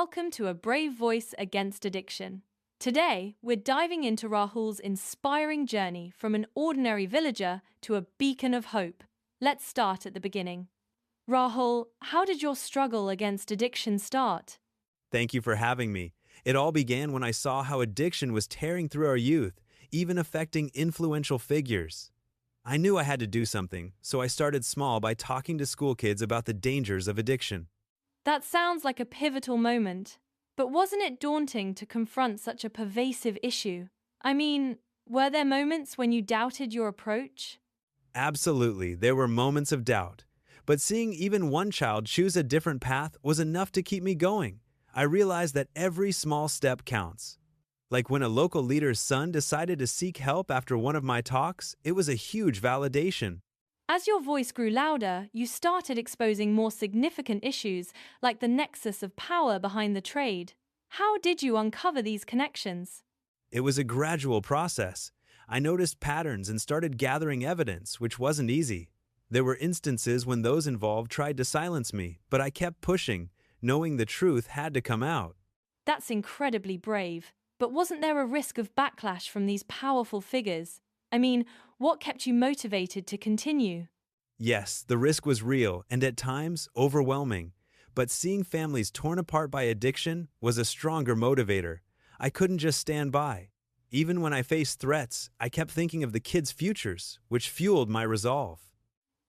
Welcome to A Brave Voice Against Addiction. Today, we're diving into Rahul's inspiring journey from an ordinary villager to a beacon of hope. Let's start at the beginning. Rahul, how did your struggle against addiction start? Thank you for having me. It all began when I saw how addiction was tearing through our youth, even affecting influential figures. I knew I had to do something, so I started small by talking to school kids about the dangers of addiction. That sounds like a pivotal moment. But wasn't it daunting to confront such a pervasive issue? I mean, were there moments when you doubted your approach? Absolutely, there were moments of doubt. But seeing even one child choose a different path was enough to keep me going. I realized that every small step counts. Like when a local leader's son decided to seek help after one of my talks, it was a huge validation. As your voice grew louder, you started exposing more significant issues like the nexus of power behind the trade. How did you uncover these connections? It was a gradual process. I noticed patterns and started gathering evidence, which wasn't easy. There were instances when those involved tried to silence me, but I kept pushing, knowing the truth had to come out. That's incredibly brave. But wasn't there a risk of backlash from these powerful figures? I mean, what kept you motivated to continue? Yes, the risk was real and at times overwhelming, but seeing families torn apart by addiction was a stronger motivator. I couldn't just stand by. Even when I faced threats, I kept thinking of the kids' futures, which fueled my resolve.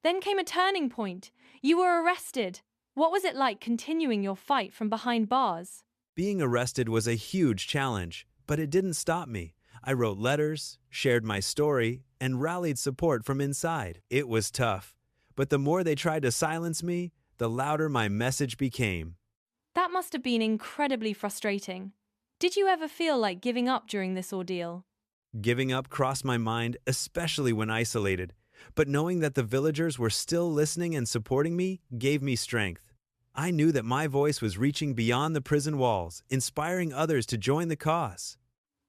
Then came a turning point. You were arrested. What was it like continuing your fight from behind bars? Being arrested was a huge challenge, but it didn't stop me. I wrote letters, shared my story, and rallied support from inside. It was tough, but the more they tried to silence me, the louder my message became. That must have been incredibly frustrating. Did you ever feel like giving up during this ordeal? Giving up crossed my mind, especially when isolated, but knowing that the villagers were still listening and supporting me gave me strength. I knew that my voice was reaching beyond the prison walls, inspiring others to join the cause.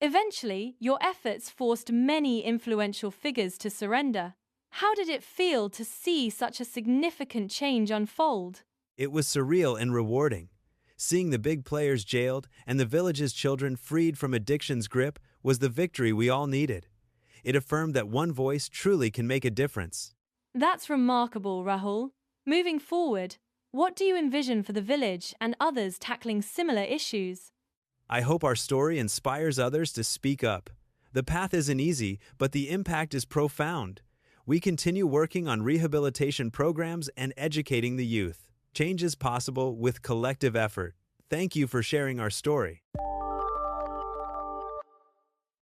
Eventually, your efforts forced many influential figures to surrender. How did it feel to see such a significant change unfold? It was surreal and rewarding. Seeing the big players jailed and the village's children freed from addiction's grip was the victory we all needed. It affirmed that one voice truly can make a difference. That's remarkable, Rahul. Moving forward, what do you envision for the village and others tackling similar issues? I hope our story inspires others to speak up. The path isn't easy, but the impact is profound. We continue working on rehabilitation programs and educating the youth. Change is possible with collective effort. Thank you for sharing our story.